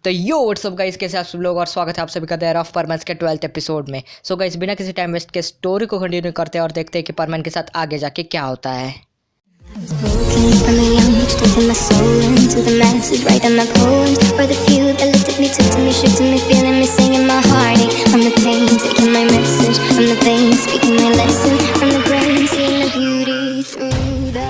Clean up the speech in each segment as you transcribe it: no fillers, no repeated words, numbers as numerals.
तो यो WhatsApp guys, कैसे आप सब लोग और स्वागत है आप सभी का द ऑफ परमैन के 12th एपिसोड में। सो गाइस, बिना किसी टाइम वेस्ट के स्टोरी को कंटिन्यू करते हैं और देखते हैं कि परमैन के साथ आगे जाके क्या होता है। Broken from a young age, taking my soul into the masses, writing my poems for the few that looked at me, took to me, shook to me, feeling me, singing my heartache from the pain, taking my message from the veins, speaking my lesson from the brain, seeing the beauty through the।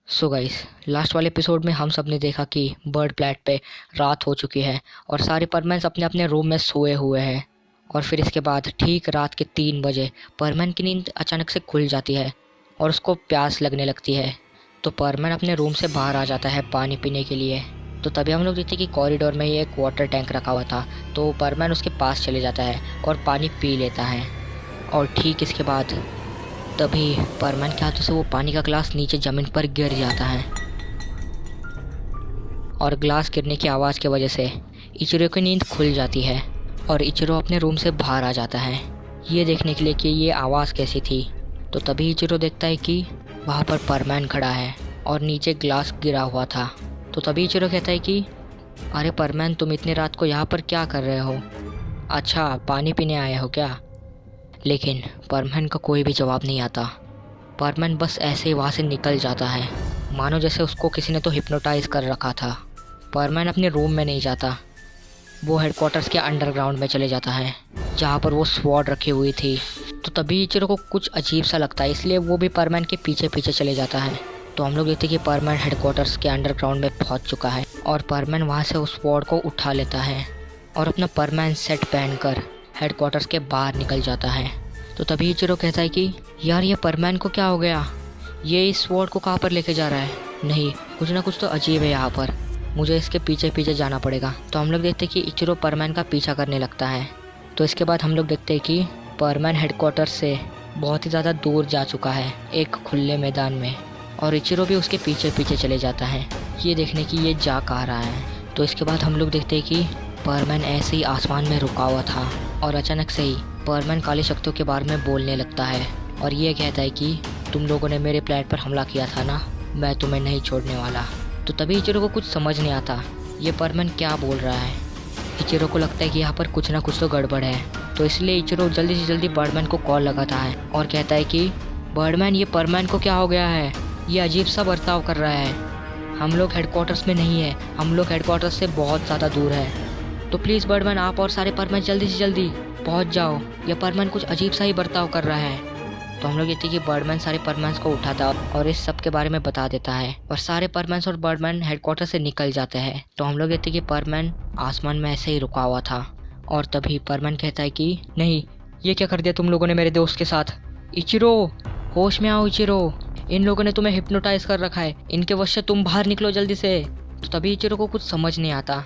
So guys, last वाले episode में हम सब ने देखा कि bird plate पे रात हो चुकी है और सारे परमैन्स अपने अपने रूम में सोए हुए हैं। और फिर इसके बाद ठीक रात के 3 बजे परमैन की नींद अचानक से खुल जाती है और उसको प्यास लगने लगती है। तो परमैन अपने रूम से बाहर आ जाता है पानी पीने के लिए। तो तभी हम लोग देखते कि कॉरिडोर में ही एक वाटर टैंक रखा हुआ था, तो परमैन उसके पास चले जाता है और पानी पी लेता है। और ठीक इसके बाद तभी परमैन के हाथों से वो पानी का ग्लास नीचे ज़मीन पर गिर जाता है और ग्लास गिरने की आवाज़ की वजह से इचिरो की नींद खुल जाती है और इचिरो अपने रूम से बाहर आ जाता है ये देखने के लिए कि ये आवाज़ कैसी थी। तो तभी इचिरो देखता है कि वहाँ पर परमैन खड़ा है और नीचे ग्लास गिरा हुआ था। तो तभी इचिरो कहता है कि अरे परमैन, तुम इतनी रात को यहाँ पर क्या कर रहे हो? अच्छा, पानी पीने आए हो क्या? लेकिन परमैन का कोई भी जवाब नहीं आता। परमैन बस ऐसे ही वहाँ से निकल जाता है, मानो जैसे उसको किसी ने तो हिप्नोटाइज कर रखा था। परमैन अपने रूम में नहीं जाता, वो हेडक्वार्टर्स के अंडरग्राउंड में चले जाता है जहाँ पर वो स्वॉर्ड रखी हुई थी। तो तभी इचिरो को कुछ अजीब सा लगता है, इसलिए वो भी परमैन के पीछे पीछे चले जाता है। तो हम लोग देखते हैं कि परमैन हेडक्वार्टर्स के अंडरग्राउंड में पहुँच चुका है और परमैन वहाँ से उस स्वॉर्ड को उठा लेता है और अपना परमैन सेट पहनकर हेडक्वार्टर्स के बाहर निकल जाता है। तो तभी इचिरो कहता है कि यार, ये परमैन को क्या हो गया? ये इस स्वॉर्ड को कहाँ पर लेके जा रहा है? नहीं, कुछ ना कुछ तो अजीब है यहाँ पर, मुझे इसके पीछे पीछे जाना पड़ेगा। तो हम लोग देखते हैं कि इचिरो परमैन का पीछा करने लगता है। तो इसके बाद हम लोग देखते हैं कि परमैन हेडक्वार्टर से बहुत ही ज़्यादा दूर जा चुका है एक खुले मैदान में, और इचिरो भी उसके पीछे पीछे चले जाता है ये देखने की ये जा कहाँ रहा है। तो इसके बाद हम लोग देखते हैं कि परमैन ऐसे ही आसमान में रुका हुआ था और अचानक से ही परमैन काली शक्तियों के बारे में बोलने लगता है और ये कहता है कि तुम लोगों ने मेरे प्लेनेट पर हमला किया था ना, मैं तुम्हें नहीं छोड़ने वाला। तो तभी इचिरो को कुछ समझ नहीं आता ये परमैन क्या बोल रहा है। इचिरो को लगता है कि यहाँ पर कुछ ना कुछ तो गड़बड़ है, तो इसलिए इचिरो जल्दी से जल्दी बर्डमैन को कॉल लगाता है और कहता है कि बर्डमैन, ये परमैन को क्या हो गया है? ये अजीब सा बर्ताव कर रहा है। हम लोग हेडक्वार्टर्स में नहीं है, हम लोग हेडक्वार्टर्स से बहुत ज़्यादा दूर है। तो प्लीज़ बर्डमैन, आप और सारे परमैन जल्दी से जल्दी पहुंच जाओ, यह परमैन कुछ अजीब सा ही बर्ताव कर रहा है। तो हम लोग देखते हैं कि बर्डमैन सारे परमैन्स को उठाता है और इस सब के बारे में बता देता है और सारे परमैन्स और बर्डमैन हेडक्वार्टर से निकल जाते हैं। तो हम लोग देखते हैं कि परमैन आसमान में ऐसे ही रुका हुआ था और तभी परमैन कहता है कि नहीं, ये क्या कर दिया तुम लोगों ने मेरे दोस्त के साथ? इचिरो, होश में आओ इचिरो, इन लोगों ने तुम्हें हिप्नोटाइज कर रखा है, इनके वश से तुम बाहर निकलो जल्दी से। तो तभी इचिरो को कुछ समझ नहीं आता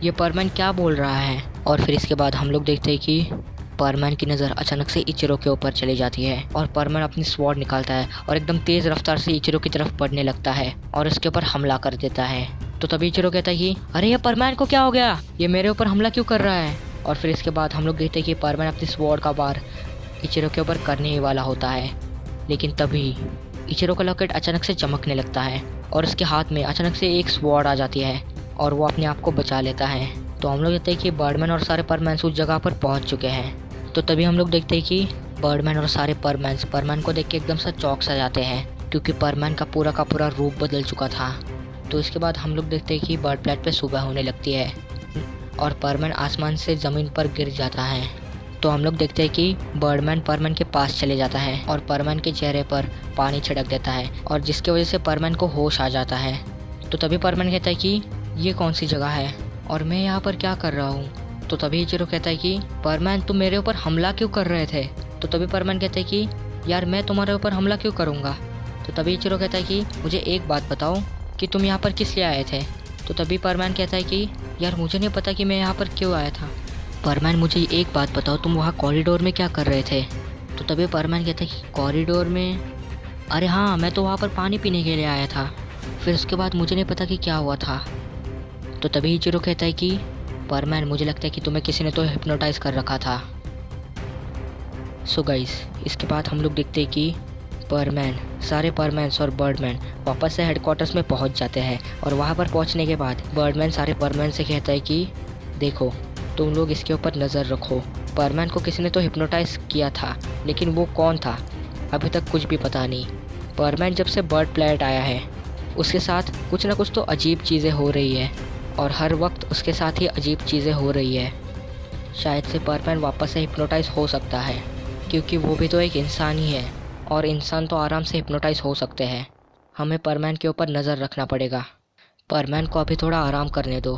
ये परमैन क्या बोल रहा है। और फिर इसके बाद हम लोग देखते हैं कि परमैन की नज़र अचानक से इचिरो के ऊपर चली जाती है और परमैन अपनी स्वॉर्ड निकालता है और एकदम तेज़ रफ्तार से इचिरो की तरफ बढ़ने लगता है और उसके ऊपर हमला कर देता है। तो तभी इचिरो कहता है कि अरे, ये परमैन को क्या हो गया? ये मेरे ऊपर हमला क्यों कर रहा है? और फिर इसके बाद हम लोग देखते हैं कि परमैन अपनी स्वॉर्ड का वार इचिरो के ऊपर करने ही वाला होता है, लेकिन तभी इचिरो का लॉकेट अचानक से चमकने लगता है और उसके हाथ में अचानक से एक स्वॉर्ड आ जाती है और वो अपने आप को बचा लेता है। तो हम लोग देखते हैं कि बर्डमैन और सारे परमैन्स उस जगह पर पहुंच चुके हैं। तो तभी हम लोग देखते हैं कि बर्डमैन और सारे परमैन्स परमैन को देख के एकदम सा चौंक सा जाते हैं क्योंकि परमैन का पूरा रूप बदल चुका था। तो इसके बाद हम लोग देखते हैं कि बर्ड प्लैट पे सुबह होने लगती है और परमैन आसमान से ज़मीन पर गिर जाता है। तो हम लोग देखते हैं कि बर्डमैन परमैन के पास चले जाता है और परमैन के चेहरे पर पानी छिड़क देता है और जिसकी वजह से परमैन को होश आ जाता है। तो तभी परमैन कहता है कि ये कौन सी जगह है और मैं यहाँ पर क्या कर रहा हूँ? तो तभी इचिरो कहता है कि परमैन, तुम मेरे ऊपर हमला क्यों कर रहे थे? तो तभी परमैन कहता है कि यार, मैं तुम्हारे ऊपर हमला क्यों करूँगा? तो तभी इचिरो कहता है कि मुझे एक बात बताओ कि तुम यहाँ पर किस लिए आए थे? तो तभी परमैन कहता है कि यार, मुझे नहीं पता कि मैं यहाँ पर क्यों आया था। परमैन, मुझे एक बात बताओ, तुम वहाँ कॉरिडोर में क्या कर रहे थे? तो तभी परमैन कहता है कि कॉरिडोर में? अरे हाँ, मैं तो वहाँ पर पानी पीने के लिए आया था, फिर उसके बाद मुझे नहीं पता कि क्या हुआ था। तो तभी इचिरो कहता है कि परमैन, मुझे लगता है कि तुम्हें किसी ने तो हिप्नोटाइज कर रखा था। सो गाइस, इसके बाद हम लोग देखते हैं कि परमैन, सारे परमैन्स और बर्डमैन वापस से हेडक्वार्टर्स में पहुंच जाते हैं और वहां पर पहुंचने के बाद बर्डमैन सारे परमैन से कहता है कि देखो, तुम लोग इसके ऊपर नज़र रखो। परमैन को किसी ने तो हिप्नोटाइज किया था, लेकिन वो कौन था अभी तक कुछ भी पता नहीं। परमैन जब से बर्ड प्लेनेट आया है उसके साथ कुछ ना कुछ तो अजीब चीज़ें हो रही है और हर वक्त उसके साथ ही अजीब चीज़ें हो रही है। शायद से परमैन वापस से हिप्नोटाइज हो सकता है, क्योंकि वो भी तो एक इंसान ही है और इंसान तो आराम से हिप्नोटाइज हो सकते हैं। हमें परमैन के ऊपर नज़र रखना पड़ेगा। परमैन को अभी थोड़ा आराम करने दो।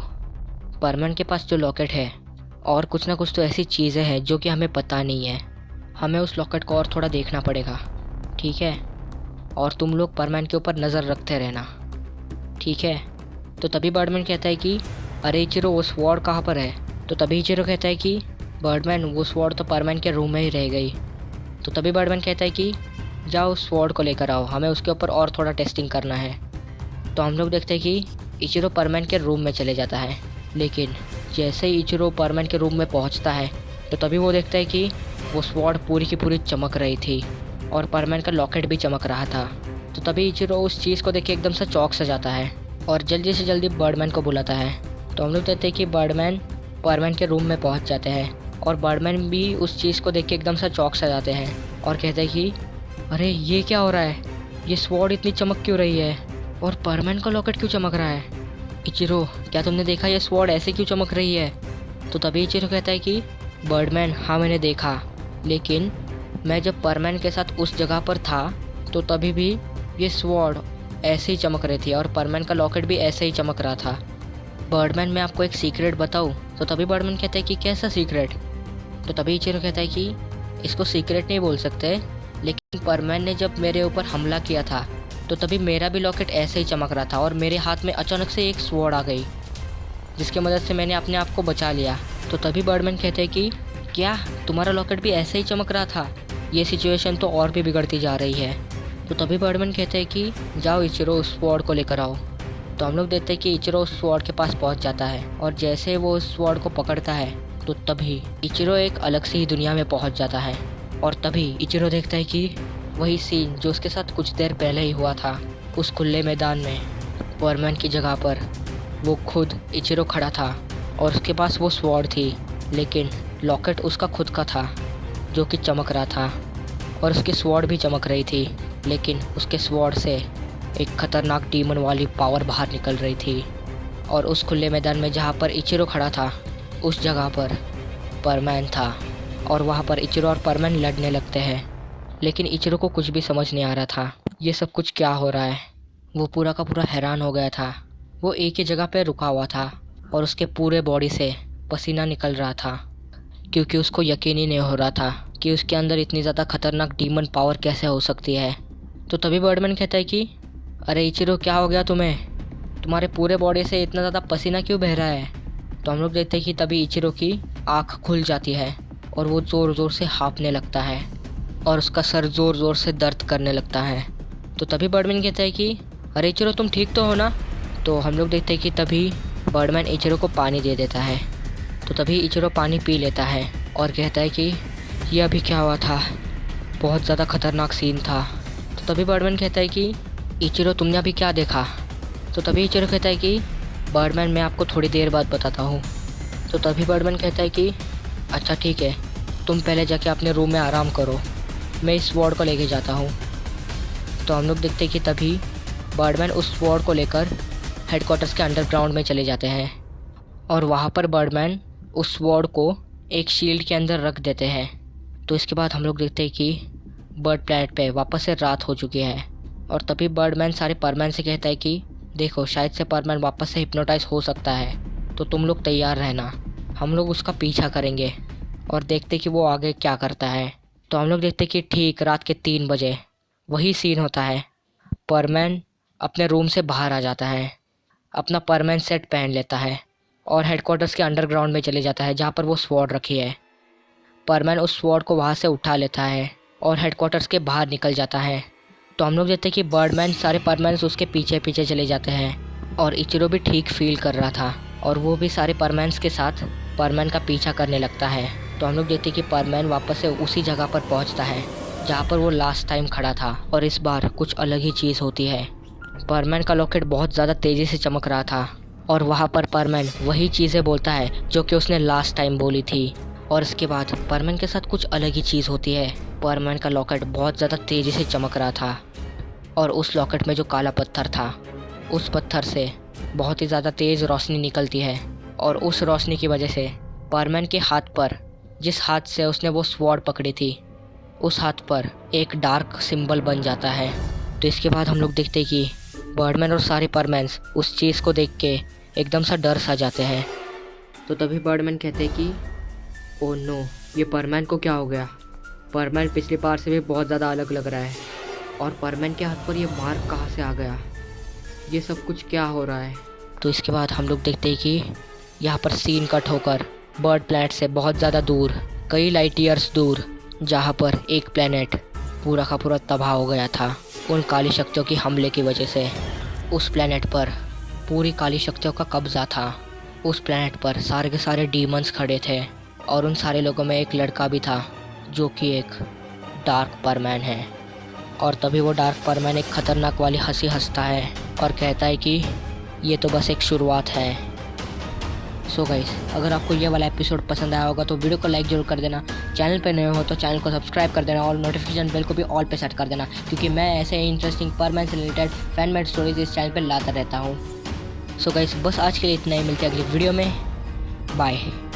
परमैन के पास जो लॉकेट है और कुछ ना कुछ तो ऐसी चीज़ें हैं जो कि हमें पता नहीं है। हमें उस लॉकेट को और थोड़ा देखना पड़ेगा, ठीक है? और तुम लोग परमैन के ऊपर नज़र रखते रहना, ठीक है? तो तभी बर्डमैन कहता है कि अरे इचिरो, वो स्वॉर्ड कहाँ पर है? तो तभी इचिरो कहता है कि बर्डमैन, वो स्वॉर्ड तो परमैन के रूम में ही रह गई। तो तभी बर्डमैन कहता है कि जाओ उस स्वॉर्ड को लेकर आओ, हमें उसके ऊपर और थोड़ा टेस्टिंग करना है। तो हम लोग देखते हैं कि इचिरो परमैन के रूम में चले जाता है, लेकिन जैसे ही इचिरो परमैन के रूम में पहुंचता है तो तभी वो देखता है कि वो स्वॉर्ड पूरी की पूरी चमक रही थी और परमैन का लॉकेट भी चमक रहा था। तो तभी इचिरो उस चीज़ को देख के एकदम से चौंक सा जाता है और जल्दी से जल्दी बर्डमैन को बुलाता है। तो हम लोग देखते हैं कि बर्डमैन परमैन के रूम में पहुंच जाते हैं और बर्डमैन भी उस चीज़ को देख के एकदम से चौंक सा जाते हैं और कहते हैं कि अरे ये क्या हो रहा है? ये स्वॉर्ड इतनी चमक क्यों रही है और परमैन का लॉकेट क्यों चमक रहा है? इचिरो, क्या तुमने देखा ये स्वॉर्ड ऐसे क्यों चमक रही है? तो तभी इचिरो कहता है कि बर्डमैन, हाँ मैंने देखा, लेकिन मैं जब परमैन के साथ उस जगह पर था तो तभी भी ये स्वॉर्ड ऐसे ही चमक रही थी और परमैन का लॉकेट भी ऐसे ही चमक रहा था। बर्डमैन, मैं आपको एक सीक्रेट बताऊं? तो तभी बर्डमैन कहता है कि कैसा सीक्रेट? तो तभी इचिरो कहता है कि इसको सीक्रेट नहीं बोल सकते, लेकिन परमैन ने जब मेरे ऊपर हमला किया था तो तभी मेरा भी लॉकेट ऐसे ही चमक रहा था और मेरे हाथ में अचानक से एक स्वॉर्ड आ गई, जिसकी मदद से मैंने अपने आप को बचा लिया। तो तभी बर्डमैन कहते हैं कि क्या तुम्हारा लॉकेट भी ऐसे ही चमक रहा था? ये सिचुएशन तो और भी बिगड़ती जा रही है। तो तभी बर्डमैन कहते हैं कि जाओ इचिरो, उस स्वॉर्ड को लेकर आओ। तो हम लोग देखते हैं कि इचिरो उस स्वॉर्ड के पास पहुंच जाता है और जैसे वो उस स्वॉर्ड को पकड़ता है तो तभी इचिरो एक अलग सी ही दुनिया में पहुंच जाता है। और तभी इचिरो देखता है कि वही सीन जो उसके साथ कुछ देर पहले ही हुआ था, उस खुले मैदान में परमैन की जगह पर वो खुद इचिरो खड़ा था और उसके पास वो स्वॉर्ड थी, लेकिन लॉकेट उसका खुद का था जो कि चमक रहा था और उसकी स्वॉर्ड भी चमक रही थी, लेकिन उसके स्वॉर्ड से एक खतरनाक डीमन वाली पावर बाहर निकल रही थी। और उस खुले मैदान में जहाँ पर इचिरो खड़ा था उस जगह पर परमैन था और वहाँ पर इचिरो और परमैन लड़ने लगते हैं, लेकिन इचिरो को कुछ भी समझ नहीं आ रहा था ये सब कुछ क्या हो रहा है। वो पूरा का पूरा हैरान हो गया था। वो एक ही जगह पर रुका हुआ था और उसके पूरे बॉडी से पसीना निकल रहा था, क्योंकि उसको यकीन ही नहीं हो रहा था कि उसके अंदर इतनी ज़्यादा खतरनाक डीमन पावर कैसे हो सकती है। तो तभी बर्डमैन कहता है कि अरे इचिरो, क्या हो गया तुम्हें? तुम्हारे पूरे बॉडी से इतना ज़्यादा पसीना क्यों बह रहा है? तो हम लोग देखते हैं कि तभी इचिरो की आँख खुल जाती है और वो ज़ोर ज़ोर से हाँफने लगता है और उसका सर ज़ोर ज़ोर से दर्द करने लगता है। तो तभी बर्डमैन कहता है कि अरे इचिरो, तुम ठीक तो हो ना? तो हम लोग देखते हैं कि तभी बर्डमैन इचिरो को पानी दे देता है। तो तभी इचिरो पानी पी लेता है और कहता है कि यह अभी क्या हुआ था? बहुत ज़्यादा खतरनाक सीन था। तो तभी बर्डमैन कहता है कि इचिरो, तुमने अभी क्या देखा? तो तभी इचिरो कहता है कि बर्डमैन, मैं आपको थोड़ी देर बाद बताता हूँ। तो तभी बर्डमैन कहता है कि अच्छा ठीक है, तुम पहले जाके अपने रूम में आराम करो, मैं इस स्वॉर्ड को लेके जाता हूँ। तो हम लोग देखते हैं कि तभी बर्डमैन उस स्वॉर्ड को लेकर हेडक्वार्टर्स के अंडरग्राउंड में चले जाते हैं और वहाँ पर बर्डमैन उस स्वॉर्ड को एक शील्ड के अंदर रख देते हैं। तो इसके बाद हम लोग देखते हैं कि बर्ड प्लैनेट पे वापस से रात हो चुकी है और तभी बर्डमैन सारे परमैन से कहता है कि देखो, शायद से परमैन वापस से हिप्नोटाइज हो सकता है, तो तुम लोग तैयार रहना, हम लोग उसका पीछा करेंगे और देखते कि वो आगे क्या करता है। तो हम लोग देखते कि ठीक रात के 3 बजे वही सीन होता है। परमैन अपने रूम से बाहर आ जाता है, अपना परमैन सेट पहन लेता है और हेडक्वार्टर्स के अंडरग्राउंड में चले जाता है जहाँ पर वो स्वॉर्ड रखी है। परमैन उस स्वॉर्ड को वहाँ से उठा लेता है और हेडक्वार्टर्स के बाहर निकल जाता है। तो हम लोग देखते हैं कि बर्डमैन सारे परमैन्स उसके पीछे पीछे चले जाते हैं और इचिरो भी ठीक फील कर रहा था और वो भी सारे परमैन्स के साथ परमैन का पीछा करने लगता है। तो हम लोग देखते हैं कि परमैन वापस से उसी जगह पर पहुंचता है जहाँ पर वो लास्ट टाइम खड़ा था, और इस बार कुछ अलग ही चीज़ होती है। परमैन का लॉकेट बहुत ज़्यादा तेज़ी से चमक रहा था और वहाँ पर परमैन वही चीज़ें बोलता है जो कि उसने लास्ट टाइम बोली थी। और इसके बाद परमैन के साथ कुछ अलग ही चीज़ होती है। परमैन का लॉकेट बहुत ज़्यादा तेज़ी से चमक रहा था और उस लॉकेट में जो काला पत्थर था, उस पत्थर से बहुत ही ज़्यादा तेज़ रोशनी निकलती है और उस रोशनी की वजह से परमैन के हाथ पर, जिस हाथ से उसने वो स्वॉर्ड पकड़ी थी, उस हाथ पर एक डार्क सिंबल बन जाता है। तो इसके बाद हम लोग देखते हैं कि बर्डमैन और सारे परमैन्स उस चीज़ को देख के एकदम सा डर सा जाते हैं। तो तभी बर्डमैन कहते हैं कि ओह नो, ये परमैन को क्या हो गया। परमैन पिछली बार से भी बहुत ज़्यादा अलग लग रहा है और परमैन के हाथ पर ये मार्क कहाँ से आ गया, ये सब कुछ क्या हो रहा है। तो इसके बाद हम लोग देखते हैं कि यहाँ पर सीन कट होकर बर्ड प्लैनेट से बहुत ज़्यादा दूर, कई लाइट ईयर्स दूर, जहाँ पर एक प्लैनेट पूरा का पूरा तबाह हो गया था उन काली शक्तियों की हमले की वजह से। उस प्लैनेट पर पूरी काली शक्तियों का कब्जा था। उस प्लैनेट पर सारे के सारे डीमंस खड़े थे और उन सारे लोगों में एक लड़का भी था जो कि एक डार्क परमैन है। और तभी वो डार्क परमैन एक खतरनाक वाली हंसी हंसता है और कहता है कि ये तो बस एक शुरुआत है। सो गाइस, अगर आपको ये वाला एपिसोड पसंद आया होगा तो वीडियो को लाइक जरूर कर देना। चैनल पे नए हो तो चैनल को सब्सक्राइब कर देना और नोटिफिकेशन बेल को भी ऑल पे सेट कर देना, क्योंकि मैं ऐसे इंटरेस्टिंग परमैन से रिलेटेड फैन मेड स्टोरीज इस चैनल पे लाता रहता हूँ। सो गाइस, बस आज के लिए इतना ही। मिलते हैं अगली वीडियो में। बाय।